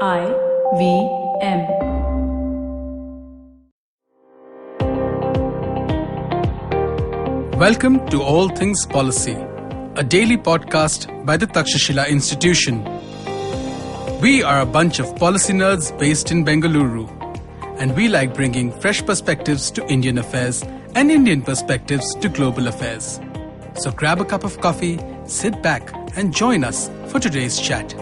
IVM. Welcome to All Things Policy, a daily podcast by the Takshashila Institution. We are a bunch of policy nerds based in Bengaluru, and we like bringing fresh perspectives to Indian affairs and Indian perspectives to global affairs. So grab a cup of coffee, sit back, and join us for today's chat.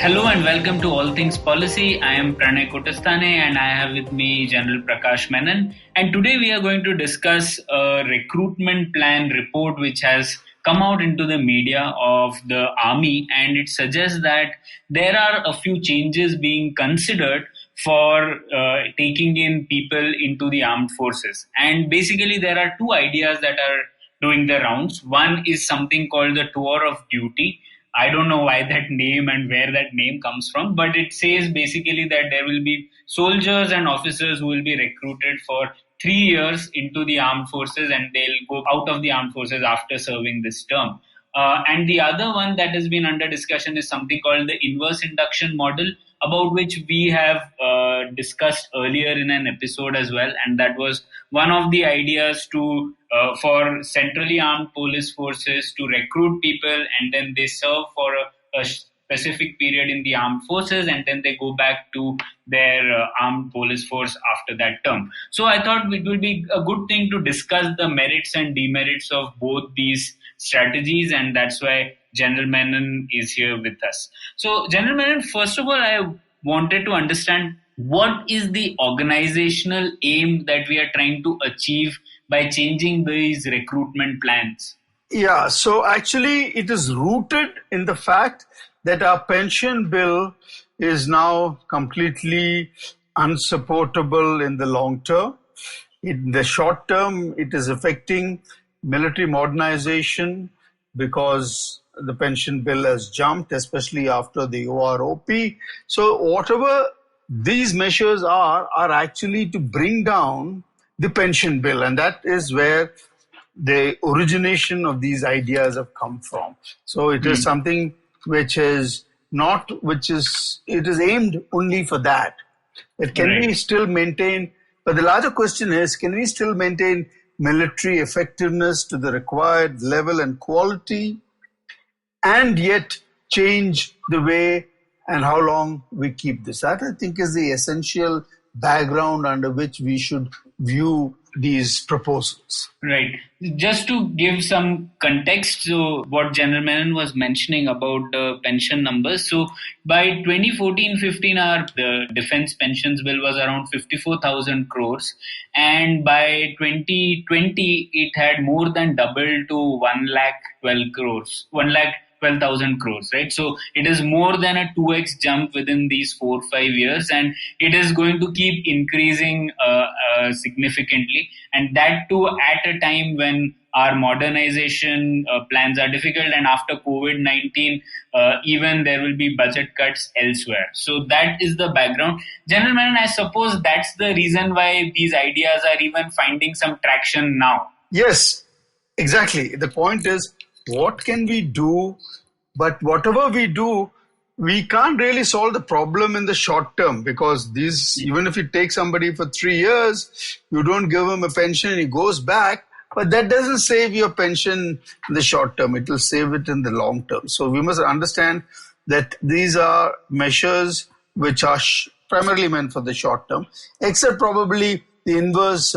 Hello and welcome to All Things Policy. I am Pranay Kotasthane and I have with me General Prakash Menon. And today we are going to discuss a recruitment plan report which has come out into the media of the army, and it suggests that there are a few changes being considered for taking in people into the armed forces. And basically there are two ideas that are doing the rounds. One is something called the tour of duty. I don't know why that name and where that name comes from, but it says basically that there will be soldiers and officers who will be recruited for 3 years into the armed forces, and they'll go out of the armed forces after serving this term. And the other one that has been under discussion is something called the inverse induction model, about which we have discussed earlier in an episode as well. And that was one of the ideas to for centrally armed police forces to recruit people, and then they serve for a specific period in the armed forces, and then they go back to their armed police force after that term. So I thought it would be a good thing to discuss the merits and demerits of both these strategies, and that's why General Menon is here with us. So General Menon, first of all, I wanted to understand what is the organizational aim that we are trying to achieve by changing these recruitment plans? Yeah, so actually it is rooted in the fact that our pension bill is now completely unsupportable in the long term. In the short term, it is affecting military modernization because the pension bill has jumped, especially after the OROP. So whatever these measures are actually to bring down the pension bill, and that is where the origination of these ideas have come from. So it is something which is aimed only for that. But can we still maintain, but the larger question is, can we still maintain military effectiveness to the required level and quality, and yet change the way and how long we keep this? That, I think, is the essential background under which we should view these proposals. Right. Just to give some context to what General Menon was mentioning about the pension numbers. So by 2014-15, the defense pensions bill was around 54,000 crores. And by 2020, it had more than doubled to 1,12,000 crores, right? So it is more than a 2x jump within these 4 or 5 years, and it is going to keep increasing significantly. And that too at a time when our modernization plans are difficult, and after COVID-19, even there will be budget cuts elsewhere. So that is the background. General Menon, I suppose that's the reason why these ideas are even finding some traction now. Yes, exactly. The point is, what can we do? But whatever we do, we can't really solve the problem in the short term, because even if you take somebody for 3 years, you don't give him a pension, he goes back, but that doesn't save your pension in the short term. It will save it in the long term. So we must understand that these are measures which are primarily meant for the short term, except probably the inverse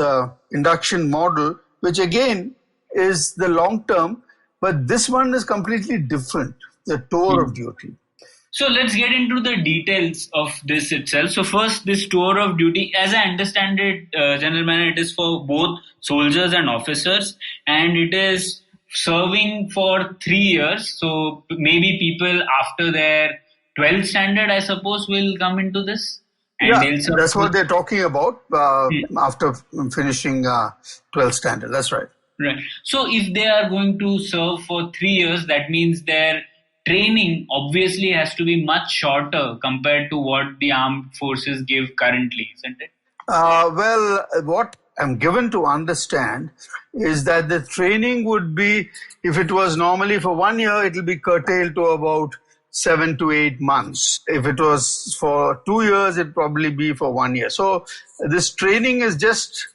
induction model, which again is the long term. But this one is completely different, the tour of duty. So let's get into the details of this itself. So first, this tour of duty, as I understand it, General Menon, it is for both soldiers and officers, and it is serving for 3 years. So maybe people after their 12th standard, I suppose, will come into this. And that's what they're talking about after finishing 12th standard. That's right. Right. So if they are going to serve for 3 years, that means their training obviously has to be much shorter compared to what the armed forces give currently, isn't it? Well, what I'm given to understand is that the training would be, if it was normally for 1 year, it will be curtailed to about 7 to 8 months. If it was for 2 years, it'd probably be for 1 year. So this training is just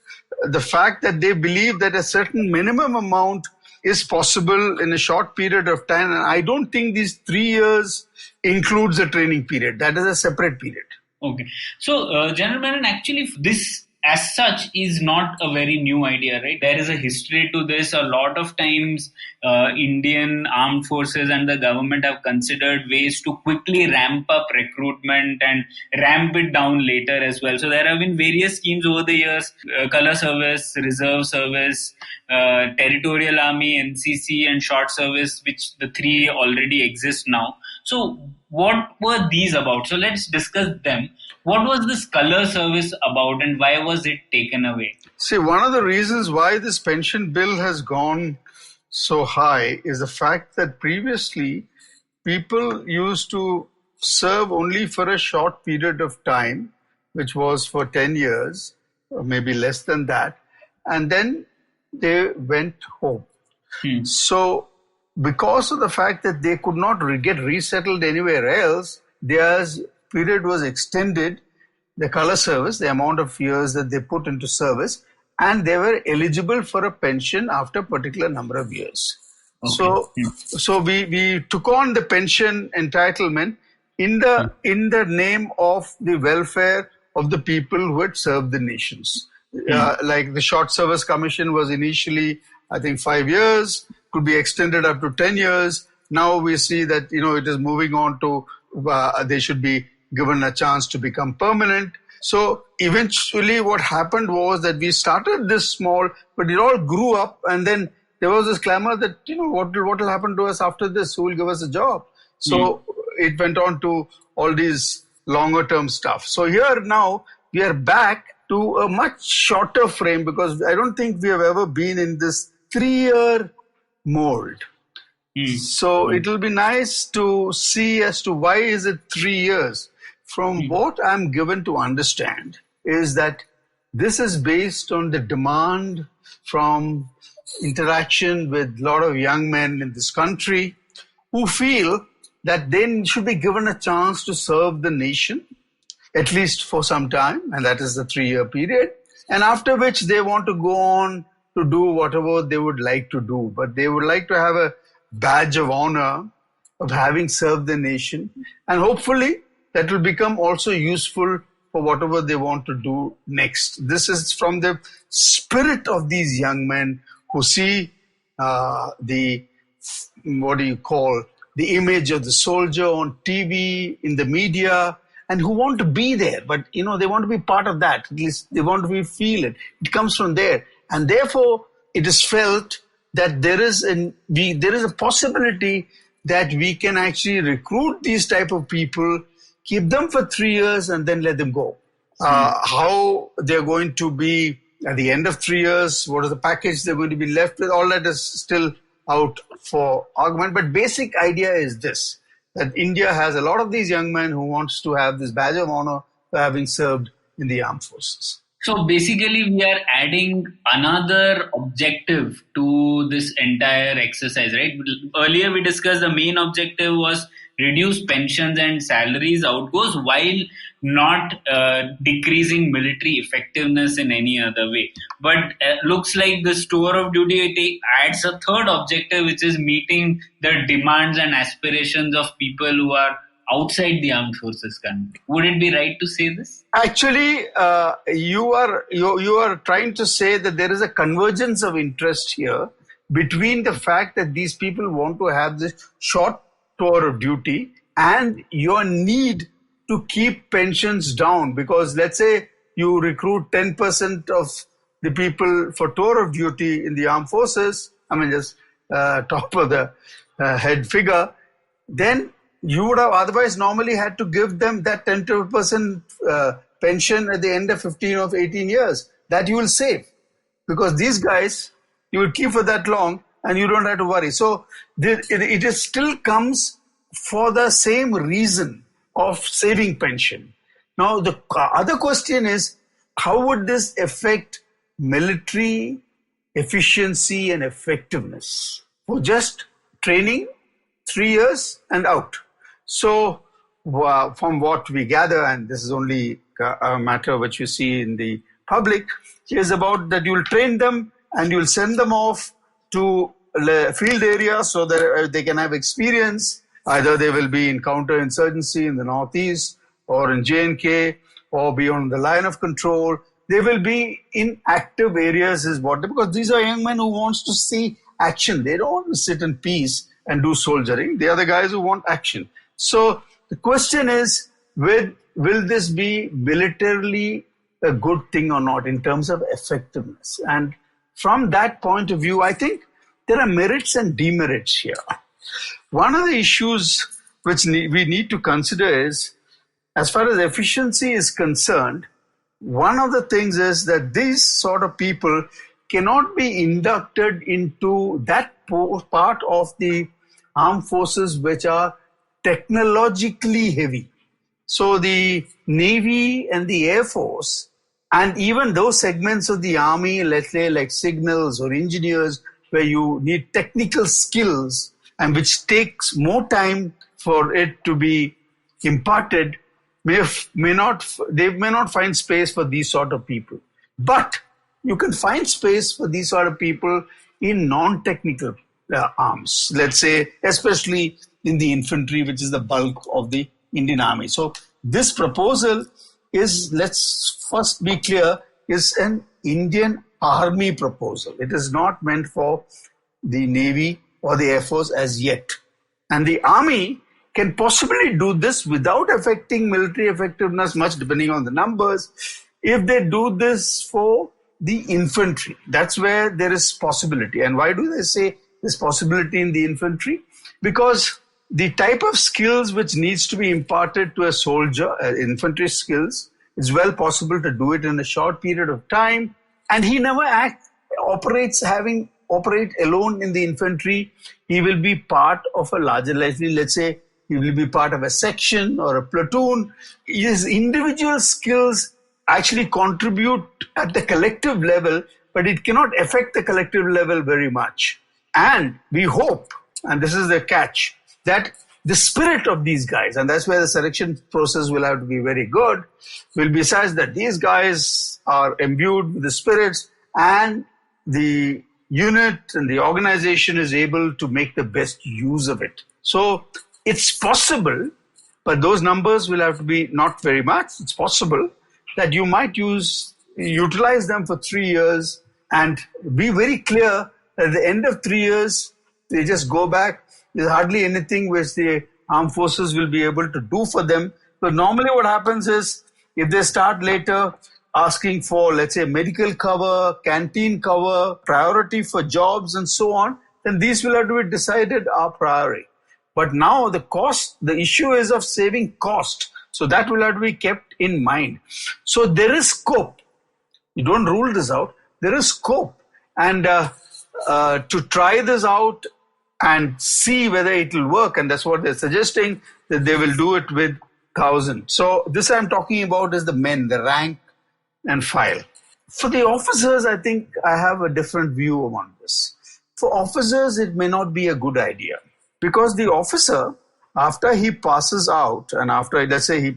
the fact that they believe that a certain minimum amount is possible in a short period of time. And I don't think these 3 years includes a training period. That is a separate period. Okay. So, General Menon, actually, this as such is not a very new idea, right? There is a history to this. A lot of times, Indian armed forces and the government have considered ways to quickly ramp up recruitment and ramp it down later as well. So there have been various schemes over the years, color service, reserve service, territorial army, NCC, and short service, which the three already exist now. So what were these about? So let's discuss them. What was this color service about and why was it taken away? See, one of the reasons why this pension bill has gone so high is the fact that previously people used to serve only for a short period of time, which was for 10 years, or maybe less than that, and then they went home. So because of the fact that they could not get resettled anywhere else, their period was extended, the color service, the amount of years that they put into service, and they were eligible for a pension after a particular number of years. Okay. So we took on the pension entitlement in the name of the welfare of the people who had served the nations. Like the Short Service Commission was initially, I think, 5 years, could be extended up to 10 years. Now we see that, it is moving on to, they should be given a chance to become permanent. So eventually what happened was that we started this small, but it all grew up, and then there was this clamor that, what will happen to us after this? Who will give us a job? So it went on to all these longer term stuff. So here now we are back to a much shorter frame, because I don't think we have ever been in this 3-year mold. So it will be nice to see as to why is it 3 years. From what I'm given to understand is that this is based on the demand from interaction with a lot of young men in this country who feel that they should be given a chance to serve the nation, at least for some time, and that is the 3-year period, and after which they want to go on to do whatever they would like to do. But they would like to have a badge of honor of having served the nation, and hopefully that will become also useful for whatever they want to do next. This is from the spirit of these young men who see the image of the soldier on TV, in the media, and who want to be there. But, they want to be part of that. At least they want to feel it. It comes from there. And therefore, it is felt that there is a possibility that we can actually recruit these type of people, keep them for 3 years, and then let them go. How they're going to be at the end of 3 years, what is the package they're going to be left with, all that is still out for argument. But basic idea is this, that India has a lot of these young men who wants to have this badge of honor for having served in the armed forces. So basically, we are adding another objective to this entire exercise, right? Earlier, we discussed the main objective was reduce pensions and salaries outgoes while not decreasing military effectiveness in any other way. But looks like this tour of duty adds a third objective, which is meeting the demands and aspirations of people who are outside the armed forces country. Would it be right to say this? Actually, you are trying to say that there is a convergence of interest here between the fact that these people want to have this short tour of duty and your need to keep pensions down. Because let's say you recruit 10% of the people for tour of duty in the armed forces, just top of the head figure, then you would have otherwise normally had to give them that 10% pension at the end of 15 or 18 years. That you will save, because these guys you will keep for that long and you don't have to worry. So it still comes for the same reason of saving pension. Now the other question is, how would this affect military efficiency and effectiveness for just training 3 years and out? So, from what we gather, and this is only a matter which you see in the public, is about that you'll train them and you'll send them off to field areas so that they can have experience. Either they will be in counterinsurgency in the northeast or in J&K or beyond the line of control. They will be in active areas because these are young men who wants to see action. They don't want to sit in peace and do soldiering. They are the guys who want action. So the question is, will this be militarily a good thing or not in terms of effectiveness? And from that point of view, I think there are merits and demerits here. One of the issues which we need to consider is, as far as efficiency is concerned, one of the things is that these sort of people cannot be inducted into that part of the armed forces which are technologically heavy. So the Navy and the Air Force, and even those segments of the Army, let's say like signals or engineers, where you need technical skills and which takes more time for it to be imparted, they may not find space for these sort of people. But you can find space for these sort of people in non-technical arms, let's say, especially in the infantry, which is the bulk of the Indian Army. So this proposal is, let's first be clear, is an Indian Army proposal. It is not meant for the Navy or the Air Force as yet. And the Army can possibly do this without affecting military effectiveness much, depending on the numbers, if they do this for the infantry. That's where there is possibility. And why do they say there's possibility in the infantry? Because the type of skills which needs to be imparted to a soldier, infantry skills, it's well possible to do it in a short period of time. And he never operate alone in the infantry. He will be part of a larger, let's say, he will be part of a section or a platoon. His individual skills actually contribute at the collective level, but it cannot affect the collective level very much. And we hope, and this is the catch, that the spirit of these guys, and that's where the selection process will have to be very good, will be such that these guys are imbued with the spirits and the unit and the organization is able to make the best use of it. So it's possible, but those numbers will have to be not very much. It's possible that you might utilize them for 3 years and be very clear that at the end of 3 years, they just go back. There's hardly anything which the armed forces will be able to do for them. So normally what happens is, if they start later asking for, let's say, medical cover, canteen cover, priority for jobs and so on, then these will have to be decided a priori. But now the issue is of saving cost. So that will have to be kept in mind. So there is scope. You don't rule this out. There is scope. And to try this out and see whether it will work. And that's what they're suggesting, that they will do it with 1,000. So this I'm talking about is the men, the rank and file. For the officers, I think I have a different view on this. For officers, it may not be a good idea. Because the officer, after he passes out, and after, let's say,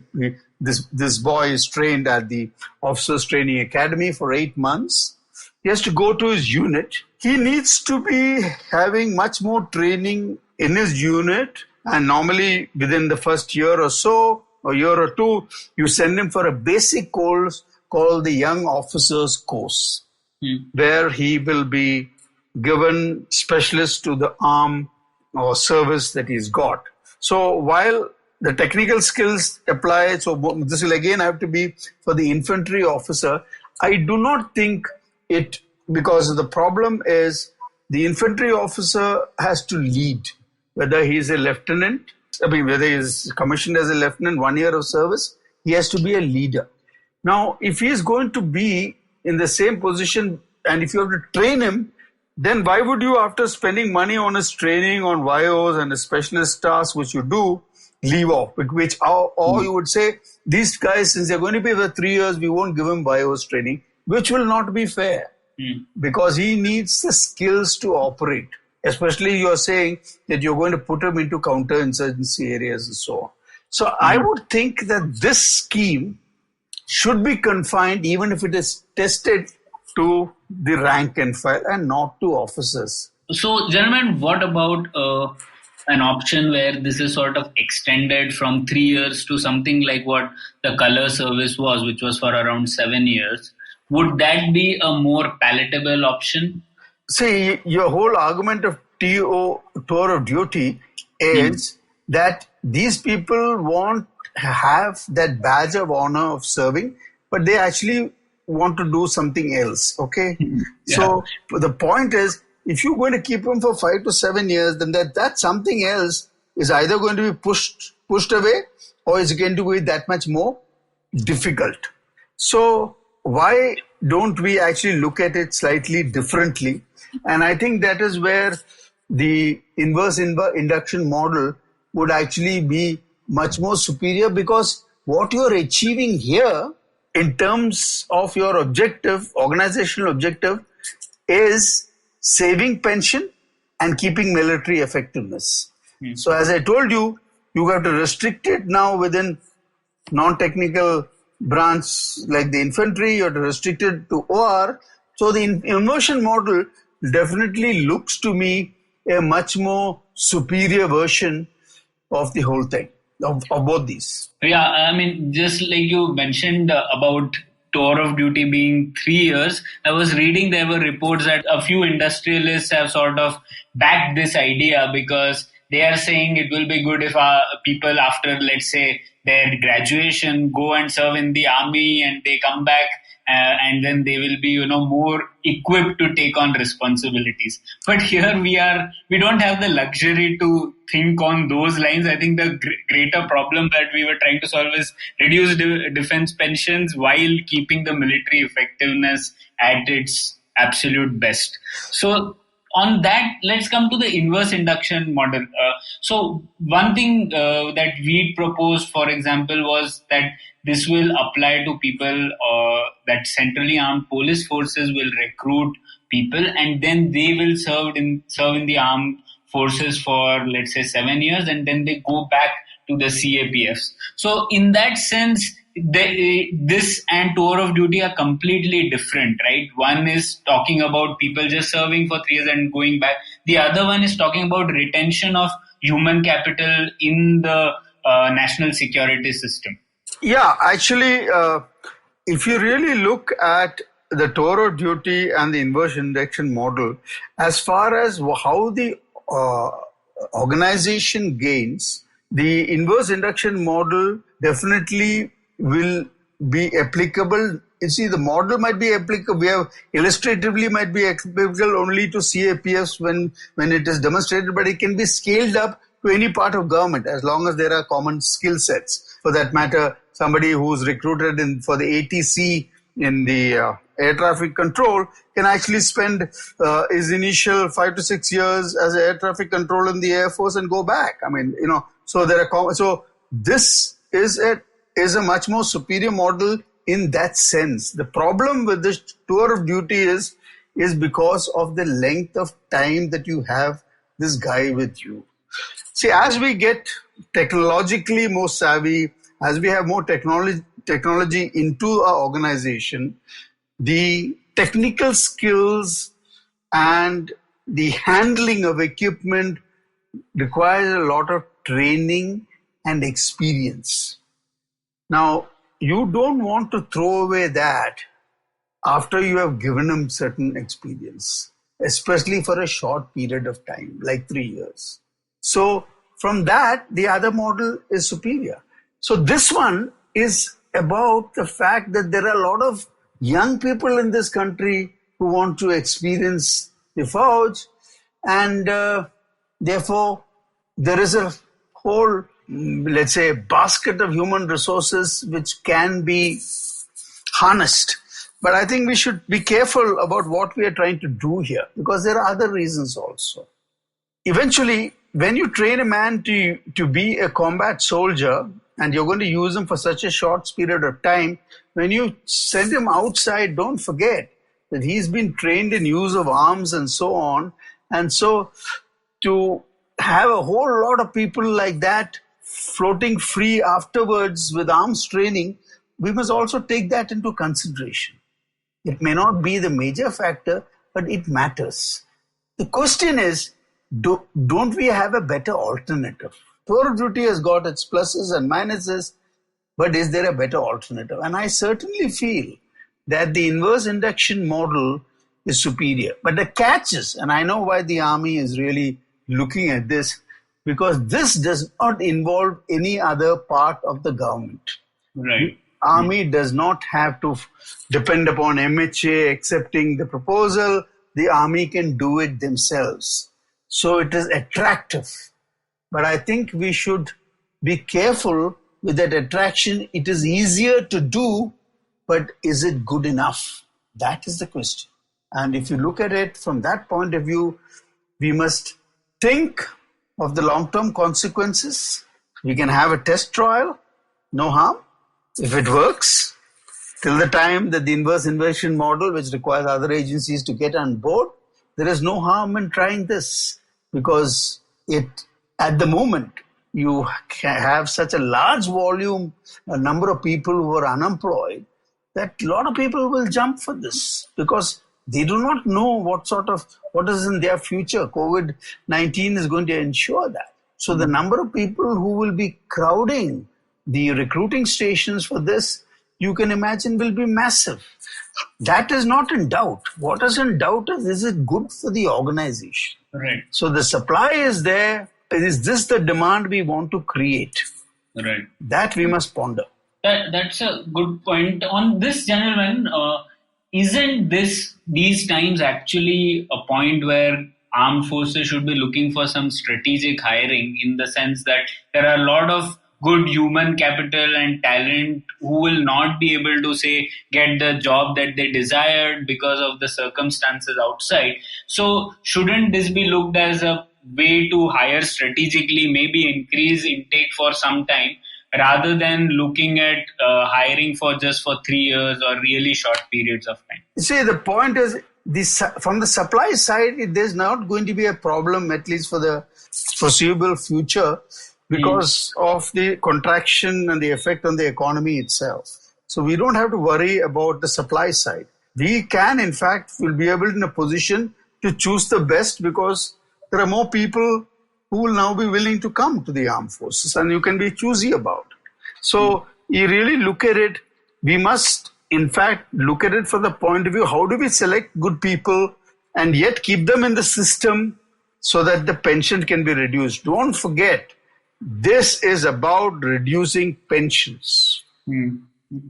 this boy is trained at the Officers Training Academy for 8 months, he has to go to his unit. He needs to be having much more training in his unit. And normally within the first year or so, or year or two, you send him for a basic course called the Young Officers Course, where he will be given specialist to the arm or service that he's got. So while the technical skills apply, so this will again have to be for the infantry officer, I do not think it, because the problem is the infantry officer has to lead, whether he is a lieutenant, whether he is commissioned as a lieutenant, 1 year of service, he has to be a leader. Now, if he is going to be in the same position and if you have to train him, then why would you, after spending money on his training, on YOs and his specialist tasks, which you do, leave off? Or you would say, these guys, since they're going to be for 3 years, we won't give him YOs training, which will not be fair because he needs the skills to operate. Especially you're saying that you're going to put them into counterinsurgency areas and so on. So I would think that this scheme should be confined, even if it is tested, to the rank and file and not to officers. So, gentlemen, what about an option where this is sort of extended from 3 years to something like what the color service was, which was for around 7 years? Would that be a more palatable option? See, your whole argument of tour of duty is that these people won't have that badge of honor of serving, but they actually want to do something else. Okay. Yeah. So the point is, if you're going to keep them for 5 to 7 years, then that something else is either going to be pushed away, or is going to be that much more difficult. So why don't we actually look at it slightly differently? And I think that is where the inverse induction model would actually be much more superior, because what you're achieving here in terms of your objective, organizational objective, is saving pension and keeping military effectiveness. So as I told you, you have to restrict it now within non-technical branch like the infantry, you have to restrict it to OR. So the immersion model definitely looks to me a much more superior version of the whole thing, of both these. Yeah, I mean, just like you mentioned about tour of duty being 3 years, I was reading there were reports that a few industrialists have sort of backed this idea, because they are saying it will be good if people after, let's say, their graduation go and serve in the army and they come back and then they will be, more equipped to take on responsibilities. But here we don't have the luxury to think on those lines. I think the greater problem that we were trying to solve is reduce defense pensions while keeping the military effectiveness at its absolute best. So on that, let's come to the inverse induction model. So one thing that we proposed, for example, was that this will apply to people that centrally armed police forces will recruit people, and then they will serve in the armed forces for, let's say, 7 years, and then they go back to the CAPFs. So in that sense, this and tour of duty are completely different, right? One is talking about people just serving for 3 years and going back. The other one is talking about retention of human capital in the national security system. Yeah, actually, if you really look at the tour of duty and the inverse induction model, as far as how the organization gains, the inverse induction model definitely will be applicable. You see, the model might be applicable. We have illustratively might be applicable only to CAPFs when it is demonstrated, but it can be scaled up to any part of government as long as there are common skill sets. For that matter, somebody who's recruited for the ATC in the air traffic control can actually spend his initial 5 to 6 years as air traffic control in the Air Force and go back. I mean, so there are so this is a much more superior model in that sense. The problem with this tour of duty is because of the length of time that you have this guy with you. See, as we get technologically more savvy, as we have more technology into our organization, the technical skills and the handling of equipment requires a lot of training and experience. Now, you don't want to throw away that after you have given them certain experience, especially for a short period of time, like 3 years. So from that, the other model is superior. So this one is about the fact that there are a lot of young people in this country who want to experience the forge, and therefore there is a whole, let's say, basket of human resources which can be harnessed. But I think we should be careful about what we are trying to do here, because there are other reasons also. Eventually, when you train a man to be a combat soldier, and you're going to use him for such a short period of time, when you send him outside, don't forget that he's been trained in use of arms and so on, And so to have a whole lot of people like that floating free afterwards with arms training, we must also take that into consideration. It may not be the major factor, but it matters. The question is, don't we have a better alternative? Tour of duty has got its pluses and minuses, but is there a better alternative? And I certainly feel that the inverse induction model is superior. But the catch is, and I know why the army is really looking at this, because this does not involve any other part of the government. Right. The army does not have to depend upon MHA accepting the proposal. The army can do it themselves. So it is attractive. But I think we should be careful with that attraction. It is easier to do, but is it good enough? That is the question. And if you look at it from that point of view, we must think of the long-term consequences. We can have a test trial, no harm. If it works, till the time that the inverse inversion model, which requires other agencies to get on board, there is no harm in trying this, because at the moment, you have such a large volume, a number of people who are unemployed, that a lot of people will jump for this because they do not know what is in their future. COVID-19 is going to ensure that. So the number of people who will be crowding the recruiting stations for this, you can imagine, will be massive. That is not in doubt. What is in doubt is it good for the organization? Right. So the supply is there. Is this the demand we want to create? Right. That we must ponder. That's a good point. On this, gentlemen, isn't these times actually a point where armed forces should be looking for some strategic hiring, in the sense that there are a lot of good human capital and talent who will not be able to, say, get the job that they desired because of the circumstances outside. So shouldn't this be looked as a way to hire strategically, maybe increase intake for some time, rather than looking at hiring for 3 years or really short periods of time? See, the point is, from the supply side, there's not going to be a problem, at least for the foreseeable future, because of the contraction and the effect on the economy itself. So we don't have to worry about the supply side. We can, in fact, will be able in a position to choose the best, because there are more people who will now be willing to come to the armed forces, and you can be choosy about it. So you really look at it, we must, in fact, look at it from the point of view, how do we select good people and yet keep them in the system so that the pension can be reduced? Don't forget, this is about reducing pensions.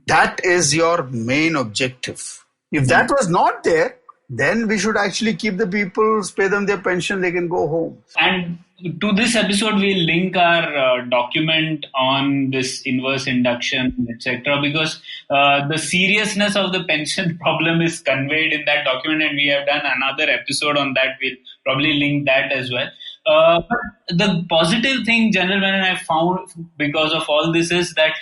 That is your main objective. If that was not there, then we should actually keep the people, pay them their pension, they can go home. And to this episode, we'll link our document on this inverse induction, etc., because the seriousness of the pension problem is conveyed in that document, and we have done another episode on that. We'll probably link that as well. But the positive thing, General Menon, I found because of all this is that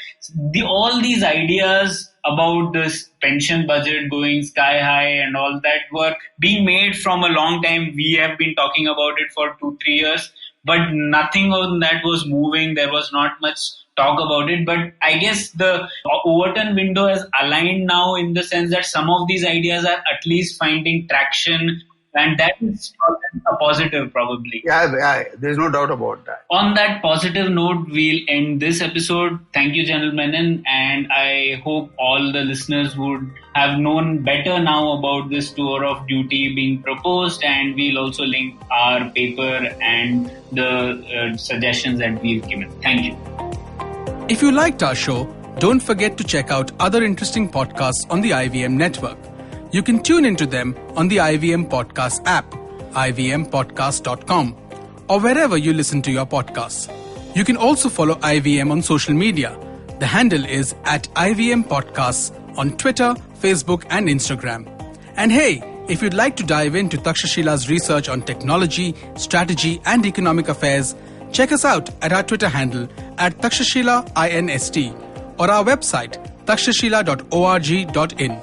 all these ideas about this pension budget going sky high and all that were being made from a long time. We have been talking about it for 2-3 years, but nothing on that was moving. There was not much talk about it. But I guess the Overton window has aligned now, in the sense that some of these ideas are at least finding traction. And that is a positive, probably. Yeah, there's no doubt about that. On that positive note, we'll end this episode. Thank you, General Menon. And I hope all the listeners would have known better now about this tour of duty being proposed. And we'll also link our paper and the suggestions that we've given. Thank you. If you liked our show, don't forget to check out other interesting podcasts on the IVM network. You can tune into them on the IVM Podcast app, ivmpodcast.com, or wherever you listen to your podcasts. You can also follow IVM on social media. The handle is @IVM Podcasts on Twitter, Facebook, and Instagram. And hey, if you'd like to dive into Takshashila's research on technology, strategy, and economic affairs, check us out at our Twitter handle @TakshashilaINST or our website takshashila.org.in.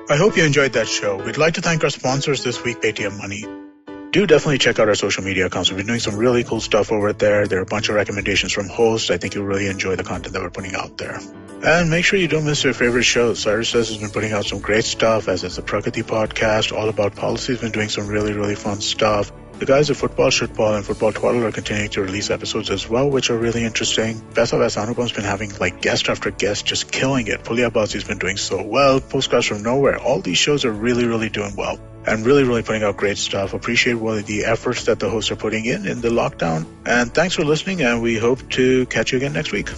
I hope you enjoyed that show. We'd like to thank our sponsors this week, Paytm Money. Do definitely check out our social media accounts. We've been doing some really cool stuff over there. There are a bunch of recommendations from hosts. I think you'll really enjoy the content that we're putting out there. And make sure you don't miss your favorite shows. Cyrus Says has been putting out some great stuff, as is the Prakati podcast, all about policy. Has been doing some really, really fun stuff. The guys at Football Shitball and Football Twaddle are continuing to release episodes as well, which are really interesting. Paisa Vaisa Anupam's been having guest after guest, just killing it. Pulia Bazi's been doing so well. Postcards from Nowhere. All these shows are really, really doing well and really, really putting out great stuff. Appreciate the efforts that the hosts are putting in the lockdown. And thanks for listening, and we hope to catch you again next week.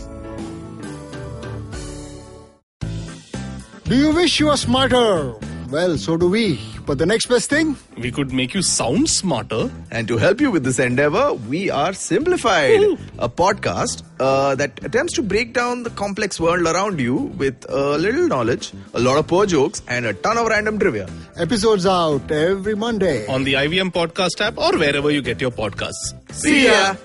Do you wish you were smarter? Well, so do we. But the next best thing? We could make you sound smarter. And to help you with this endeavor, we are Simplified, a podcast that attempts to break down the complex world around you with a little knowledge, a lot of poor jokes, and a ton of random trivia. Episodes out every Monday. On the IVM Podcast app or wherever you get your podcasts. See ya!